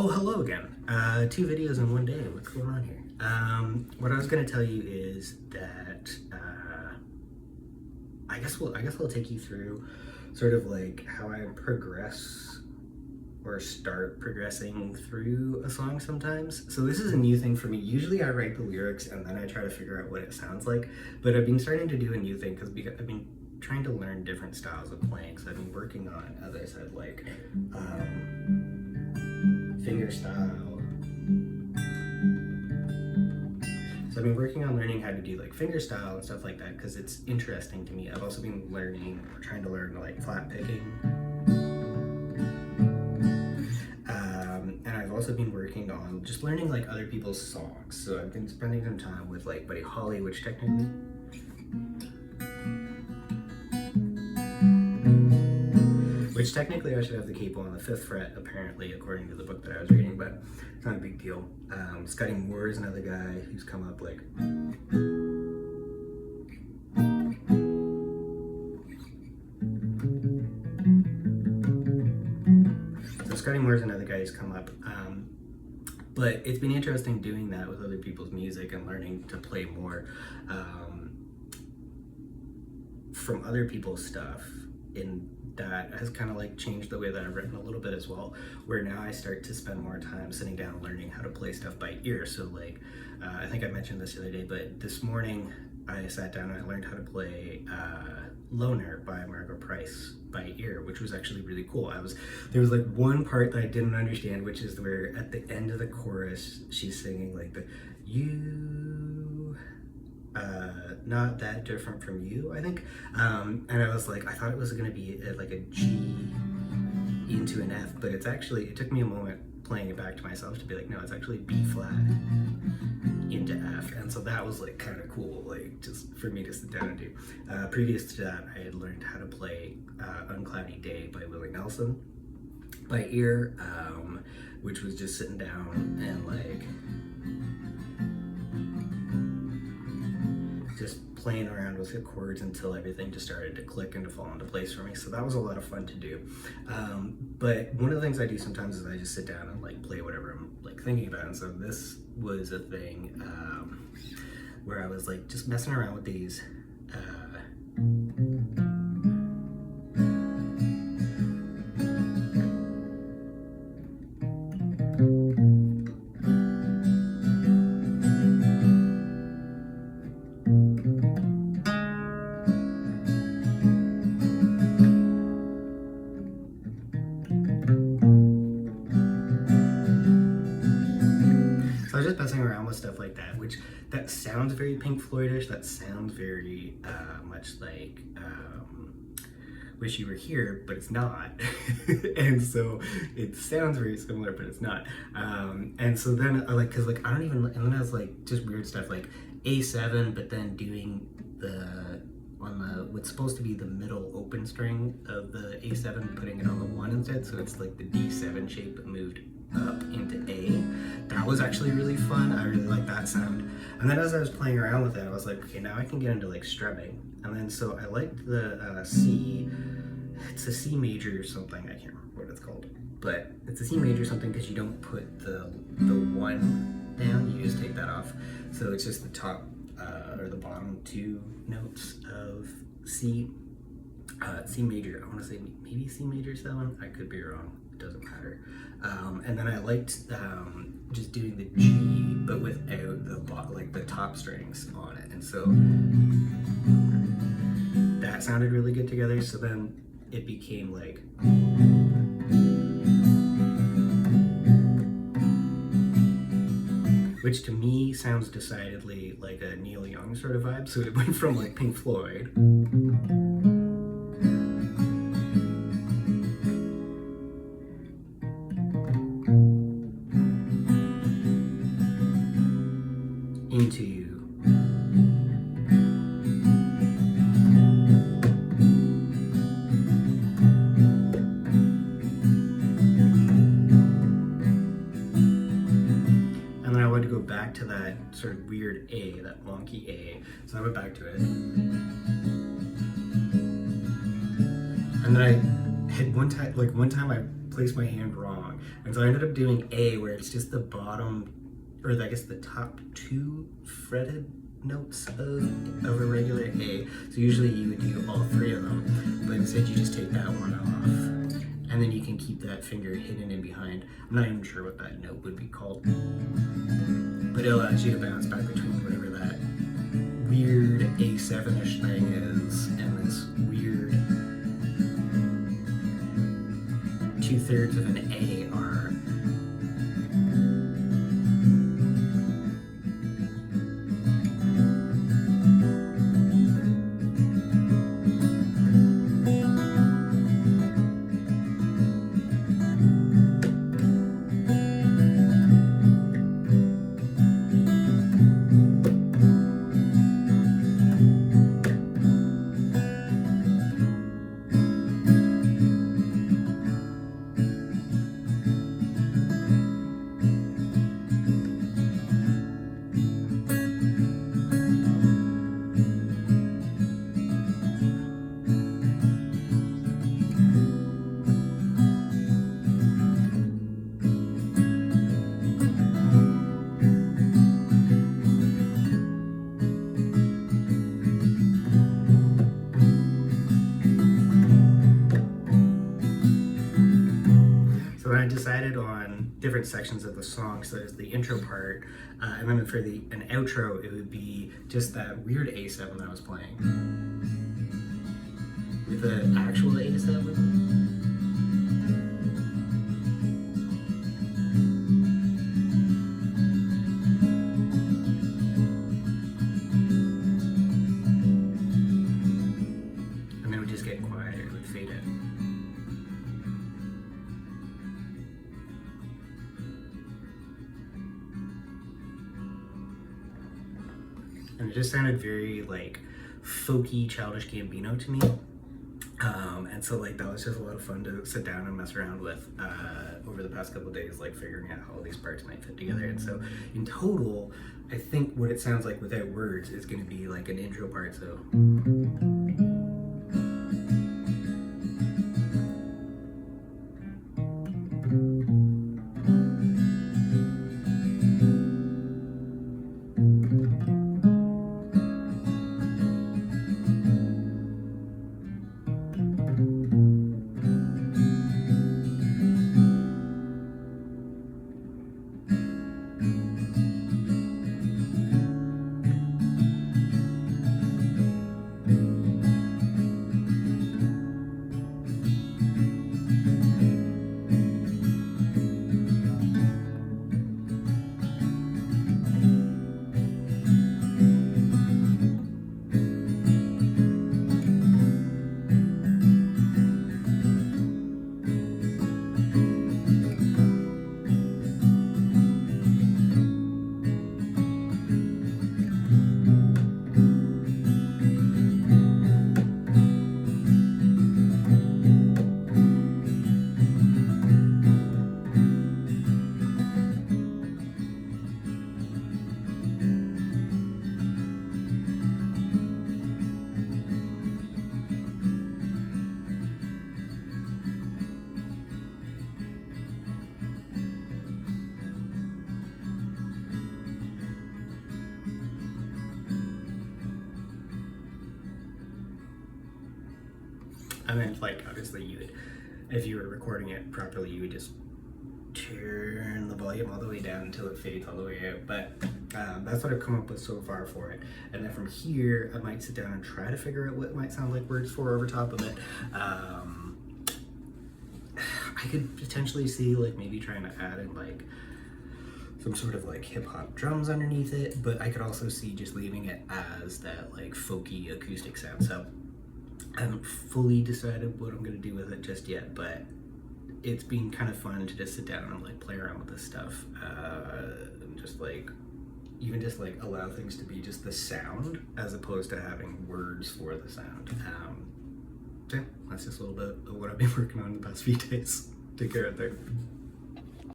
Oh, hello again. Two videos in one day. What's going on here? What I was going to tell you is that I guess we'll take you through sort of like how I progress or start progressing through a song sometimes. So this is a new thing for me. Usually I write the lyrics and then I try to figure out what it sounds like. But I've been starting to do a new thing because I've been trying to learn different styles of playing. So I've been working on, as I said, like finger style. So I've been working on learning how to do like finger style and stuff like that because it's interesting to me. I've also been trying to learn like flat picking. And I've also been working on just learning like other people's songs. So I've been spending some time with like Buddy Holly, which technically I should have the capo on the 5th fret, apparently, according to the book that I was reading, but it's not a big deal. Scotty Moore is another guy who's come up like... So Scotty Moore is another guy who's come up, but it's been interesting doing that with other people's music and learning to play more from other people's stuff. That has kind of like changed the way that I've written a little bit as well, where now I start to spend more time sitting down learning how to play stuff by ear. So like, I think I mentioned this the other day, but this morning I sat down and I learned how to play Loner by Margot Price by ear, which was actually really cool. There was like one part that I didn't understand, which is where at the end of the chorus, she's singing like the, you, not that different from you, I think. And I was like, I thought it was gonna be like a G into an F, but it took me a moment playing it back to myself to be like, no, it's actually B flat into F. And so that was like kind of cool, like just for me to sit down and do. Previous to that, I had learned how to play Uncloudy Day by Willie Nelson by ear, which was just sitting down and like just playing around with the chords until everything just started to click and to fall into place for me. So that was a lot of fun to do. But one of the things I do sometimes is I just sit down and like play whatever I'm like thinking about. And so this was a thing where I was like just messing around with these. So I was just messing around with stuff like that, which that sounds very Pink Floyd-ish, that sounds very much like Wish You Were Here, but it's not. And so it sounds very similar, but it's not. And so then I like, cause like I don't even, and then I was like just weird stuff like A7, but then doing what's supposed to be the middle open string of the A7, putting it on the 1 instead, so it's like the D7 shape but moved up into A. That was actually really fun. I really like that sound. And then as I was playing around with it, I was like, okay, now I can get into like strumming. And then so I liked the C, it's a C major or something, I can't remember what it's called, but it's a C major something because you don't put the 1 down, you just take that off. So it's just the top or the bottom 2 notes of C. C major, I want to say maybe C major 7, I could be wrong, it doesn't matter. And then I liked just doing the G but without the top strings on it, and so that sounded really good together. So then it became like which to me sounds decidedly like a Neil Young sort of vibe. So it went from like Pink Floyd into and then I wanted to go back to that sort of weird A, that wonky A. So I went back to it. And then I had one time I placed my hand wrong. And so I ended up doing A, where it's just the bottom, or I guess the top 2 fretted notes of a regular A. So usually you would do all 3 of them, but instead you just take that one off. And then you can keep that finger hidden in behind. I'm not even sure what that note would be called. But it allows you to bounce back between whatever that weird A7-ish thing is and this weird 2/3 of an A are. I decided on different sections of the song. So there's the intro part, and then for an outro, it would be just that weird A7 that I was playing with the actual A7. And then it would just get quieter, it would fade in. And it just sounded very like folky, Childish Gambino to me. And so like that was just a lot of fun to sit down and mess around with over the past couple of days, like figuring out how all these parts might fit together. And so in total, I think what it sounds like without words is going to be like an intro part. So. And then, like, obviously you would, if you were recording it properly, you would just turn the volume all the way down until it fades all the way out. But that's what I've come up with so far for it. And then from here, I might sit down and try to figure out what might sound like words for over top of it. I could potentially see, like, maybe trying to add in, like, some sort of, like, hip-hop drums underneath it. But I could also see just leaving it as that, like, folky acoustic sound. So I haven't fully decided what I'm going to do with it just yet, but it's been kind of fun to just sit down and like play around with this stuff, and just like even just like allow things to be just the sound as opposed to having words for the sound. So yeah, that's just a little bit of what I've been working on the past few days. Take care out there.